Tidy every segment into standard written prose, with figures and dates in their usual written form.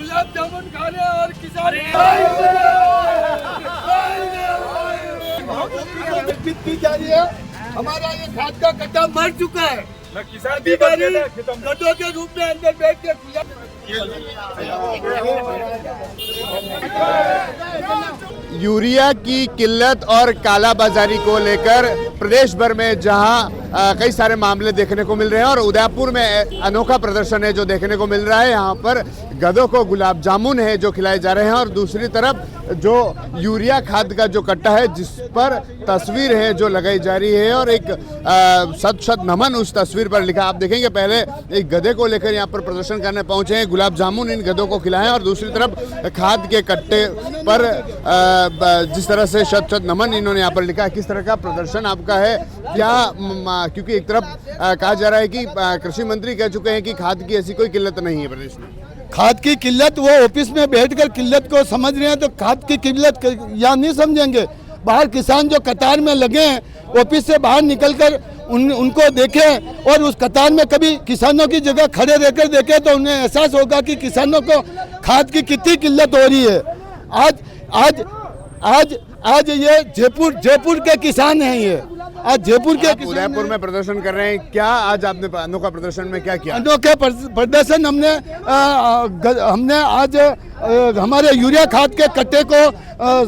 गुलाब जामुन खा रहे हैं और किसान की जा रही है। हमारा ये खाद का कट्टा मर चुका है। किसान गड्ढों के रूप में अंदर बैठ के यूरिया की किल्लत और कालाबाजारी को लेकर प्रदेश भर में जहां कई सारे मामले देखने को मिल रहे हैं और उदयपुर में अनोखा प्रदर्शन है जो देखने को मिल रहा है। यहां पर गधों को गुलाब जामुन है जो खिलाए जा रहे हैं और दूसरी तरफ जो यूरिया खाद का जो कट्टा है जिस पर तस्वीर है जो लगाई जा रही है और एक शत शत नमन उस तस्वीर पर लिखा। आप देखेंगे पहले एक गधे को लेकर यहाँ पर प्रदर्शन करने पहुंचे हैं, गुलाब जामुन इन गधों को खिलाएं और दूसरी तरफ खाद के कट्टे पर जिस तरह से शत शत नमन इन्होंने यहाँ पर लिखा है। किस तरह का प्रदर्शन आपका है क्या? क्योंकि एक तरफ कहा जा रहा है कि कृषि मंत्री कह चुके हैं कि खाद की ऐसी कोई किल्लत नहीं है प्रदेश में। खाद की किल्लत वो ऑफिस में बैठकर किल्लत को समझ रहे हैं, तो खाद की किल्लत यहाँ नहीं समझेंगे। बाहर किसान जो कतार में लगे हैं ऑफिस से बाहर निकलकर उनको देखें और उस कतार में कभी किसानों की जगह खड़े रहकर देखें तो उन्हें एहसास होगा कि किसानों को खाद की कितनी किल्लत हो रही है। आज आज आज आज ये जयपुर के किसान हैं। ये आज जयपुर के उदयपुर में प्रदर्शन कर रहे हैं। क्या आज आपने अनोखा प्रदर्शन में क्या किया? अनोखे प्रदर्शन हमने आज हमारे यूरिया खाद के कट्टे को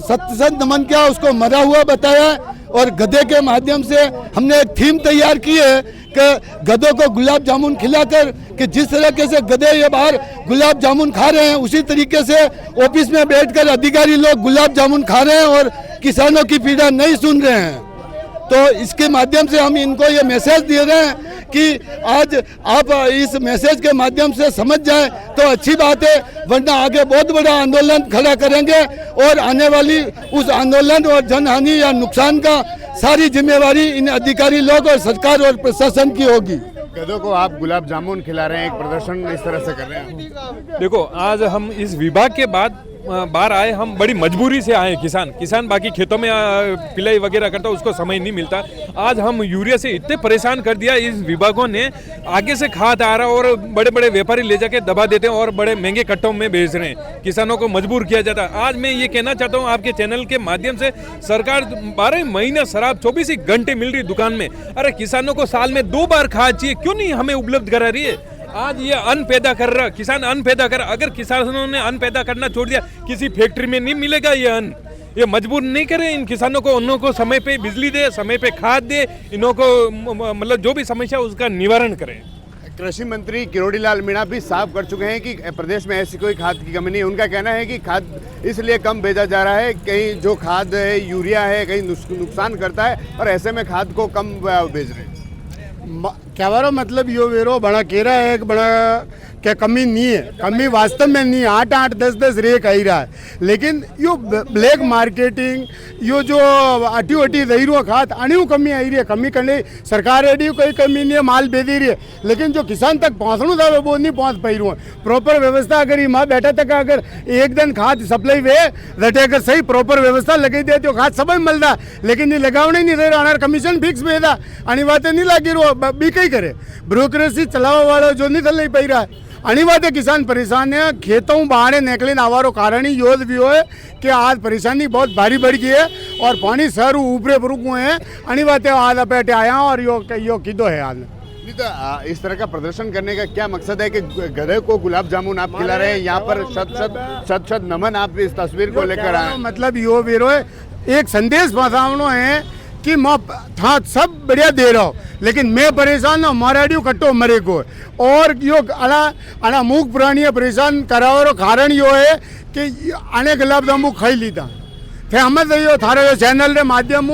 सत नमन किया, उसको मरा हुआ बताया और गधे के माध्यम से हमने एक थीम तैयार की है कि गधों को गुलाब जामुन खिलाकर कि जिस तरीके से गधे ये बाहर गुलाब जामुन खा रहे हैं उसी तरीके से ऑफिस में बैठकर अधिकारी लोग गुलाब जामुन खा रहे हैं और किसानों की पीड़ा नहीं सुन रहे हैं। तो इसके माध्यम से हम इनको ये मैसेज दे रहे हैं कि आज आप इस मैसेज के माध्यम से समझ जाएं तो अच्छी बात है, वरना आगे बहुत बड़ा आंदोलन खड़ा करेंगे और आने वाली उस आंदोलन और जनहानि या नुकसान का सारी जिम्मेवारी इन अधिकारी लोग और सरकार और प्रशासन की होगी। गधों को आप गुलाब जामुन खिला रहे हैं, एक प्रदर्शन इस तरह से कर रहे हैं। देखो, आज हम इस विभाग के बाद बाहर आए, हम बड़ी मजबूरी से आए। किसान बाकी खेतों में पिलाई वगैरह करता, उसको समय नहीं मिलता। आज हम यूरिया से इतने परेशान कर दिया इस विभागों ने, आगे से खाद आ रहा और बड़े बड़े व्यापारी ले जाके दबा देते हैं और बड़े महंगे कट्टों में बेच रहे हैं। किसानों को मजबूर किया जाता है। आज मैं ये कहना चाहता हूँ आपके चैनल के माध्यम से, सरकार 12 महीने शराब 24 घंटे मिल रही दुकान में, अरे किसानों को साल में 2 बार खाद चाहिए, क्यों नहीं हमें उपलब्ध करा रही है? आज ये अन्न पैदा कर रहा, किसान अन्न पैदा कर रहा। अगर किसानों ने अन्न पैदा करना छोड़ दिया, किसी फैक्ट्री में नहीं मिलेगा ये अन्न। ये मजबूर नहीं करे इन किसानों को, उन्हों को समय पे बिजली दे, समय पे खाद दे, इन्हों को मतलब जो भी समस्या उसका निवारण करें। कृषि मंत्री किरोड़ी लाल मीणा भी साफ कर चुके हैं कि प्रदेश में ऐसी कोई खाद की कमी नहीं। उनका कहना है कि खाद इसलिए कम भेजा जा रहा है, कहीं जो खाद है यूरिया है कहीं नुकसान करता है और ऐसे में खाद को कम भेज रहे हैं। क्या बारो मतलब यो वेरो बड़ा केरा है, एक बड़ा क्या कमी नहीं है, कमी वास्तव में नहीं है। 8-8 10-10 रेक आई रहा है, लेकिन यो ब्लैक मार्केटिंग यो जो अटी दही रो खात अणियों कमी आई रही है। कमी करने सरकार एडी कोई कमी नहीं है, माल बेच रही है, लेकिन जो किसान तक पहुँचना था वो नहीं पहुँच पाई रहा। प्रॉपर व्यवस्था अगर माँ बैठा तक अगर एक दिन खाद सप्लाई वे रटे अगर सही प्रॉपर व्यवस्था लगी दे तो खाद सब मिलता, लेकिन ये लगावने नहीं रहे रहा, कमीशन फिक्स भेजा अणी बातें नहीं लगी रो बी कई करे ब्यूरोक्रेसी चलावा वाला जो नहीं चल पाई रहा है। अणी बातें किसान परेशान है। खेतों बाहर निकले आवारो कारण ही योद भी हो कि आज परेशानी बहुत भारी बढ़ गई है और पानी सर ऊपरे रुक हुए हैं। अणी बातें आज अपेटे आया और यो किदो है आज। इस तरह का प्रदर्शन करने का क्या मकसद है कि गधे को गुलाब जामुन आप खिला रहे हैं, यहाँ पर शत नमन आप इस तस्वीर को लेकर आए? मतलब यो बेरो एक संदेश पहुँचावनो है कि मैं था सब बढ़िया दे रहा हूँ, लेकिन मैं परेशान हूँ, मराडियो कट्टो मरे को। और यो अना मूक प्राणी परेशान करावरो कारण यो है कि अने गुलाब जामुन खाई लीधा थे हमद यो थारे यो चैनल के माध्यम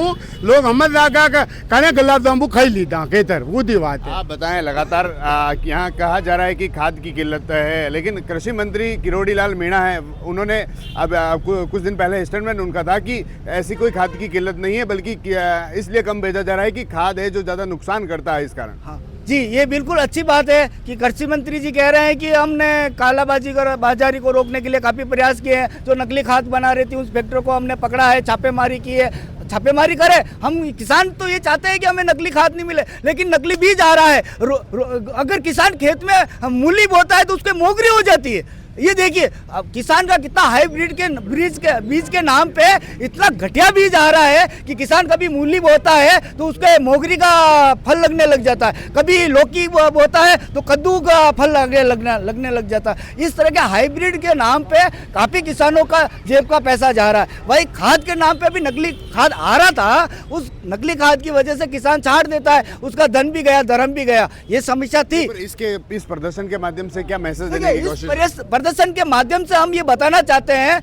लोग हमद लगा कने गुलाब जामुन खाई लीधा केतर वो दी बात है। आप बताएं, लगातार यहाँ कहा जा रहा है कि खाद की किल्लत है, लेकिन कृषि मंत्री किरोड़ी लाल मीणा है, उन्होंने अब कुछ दिन पहले स्टेटमेंट उनका था कि ऐसी कोई खाद की किल्लत नहीं है, बल्कि इसलिए कम भेजा जा रहा है कि खाद है जो ज़्यादा नुकसान करता है इस कारण। हाँ जी, ये बिल्कुल अच्छी बात है कि कृषि मंत्री जी कह रहे हैं कि हमने कालाबाजारी को रोकने के लिए काफ़ी प्रयास किए हैं। जो नकली खाद बना रही थी उस फैक्ट्री को हमने पकड़ा है, छापेमारी की है। छापेमारी करे, हम किसान तो ये चाहते हैं कि हमें नकली खाद नहीं मिले, लेकिन नकली बीज आ रहा है। अगर किसान खेत में मूली बोता है तो उसके मोगरी हो जाती है। ये देखिए अब किसान का कितना हाइब्रिड के बीज के नाम पे इतना घटिया बीज आ रहा है कि किसान कभी मूली बोता है तो उसके मोगरी का फल लगने लग जाता है, कभी लौकी बोता है तो कद्दू का फल लगने लग जाता है। इस तरह के हाइब्रिड के नाम पे काफ़ी किसानों का जेब का पैसा जा रहा है। वही खाद के नाम पे भी नकली खाद आ रहा था, उस नकली खाद की वजह से किसान छाट देता है, उसका धन भी गया, धर्म भी गया। ये समस्या थी। इस प्रदर्शन के माध्यम से क्या मैसेज देने की कोशिश? प्रदर्शन के माध्यम से हम ये बताना चाहते हैं,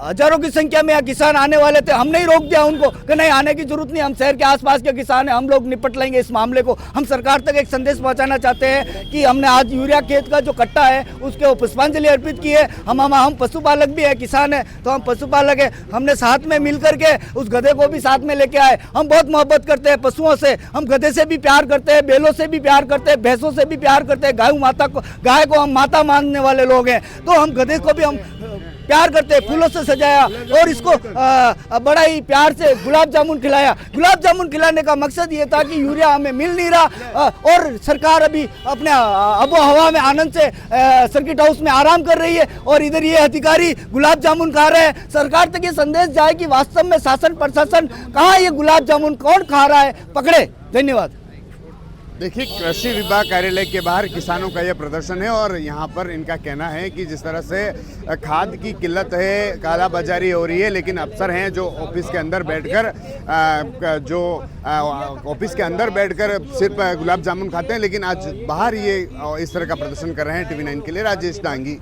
हजारों की संख्या में किसान आने वाले थे, हमने ही रोक दिया उनको कि नहीं आने की जरूरत नहीं, हम शहर के आसपास के किसान हैं, हम लोग निपट लेंगे इस मामले को। हम सरकार तक एक संदेश पहुंचाना चाहते हैं कि हमने आज यूरिया खेत का जो कट्टा है उसके पुष्पांजलि अर्पित की है। हम पशुपालक भी है, किसान है तो हम पशुपालक है, हमने साथ में मिल करके उस गधे को भी साथ में लेके आए। हम बहुत मोहब्बत करते हैं पशुओं से, हम गधे से भी प्यार करते हैं, बैलों से भी प्यार करते हैं, भैंसों से भी प्यार करते हैं, गाय को हम माता मानने वाले लोग हैं, तो हम गधे को भी हम प्यार करते हैं। फूलों से सजाया और इसको बड़ा ही प्यार से गुलाब जामुन खिलाया। गुलाब जामुन खिलाने का मकसद ये था कि यूरिया हमें मिल नहीं रहा और सरकार अभी अपने आबो हवा में आनंद से सर्किट हाउस में आराम कर रही है और इधर ये अधिकारी गुलाब जामुन खा रहे हैं। सरकार तक ये संदेश जाए कि वास्तव में शासन प्रशासन कहाँ ये गुलाब जामुन कौन खा रहा है, पकड़े। धन्यवाद। देखिए, कृषि विभाग कार्यालय के बाहर किसानों का यह प्रदर्शन है और यहाँ पर इनका कहना है कि जिस तरह से खाद की किल्लत है, कालाबाजारी हो रही है, लेकिन अफसर हैं जो ऑफिस के अंदर बैठकर सिर्फ गुलाब जामुन खाते हैं, लेकिन आज बाहर ये इस तरह का प्रदर्शन कर रहे हैं। TV9 के लिए राजेश डांगी।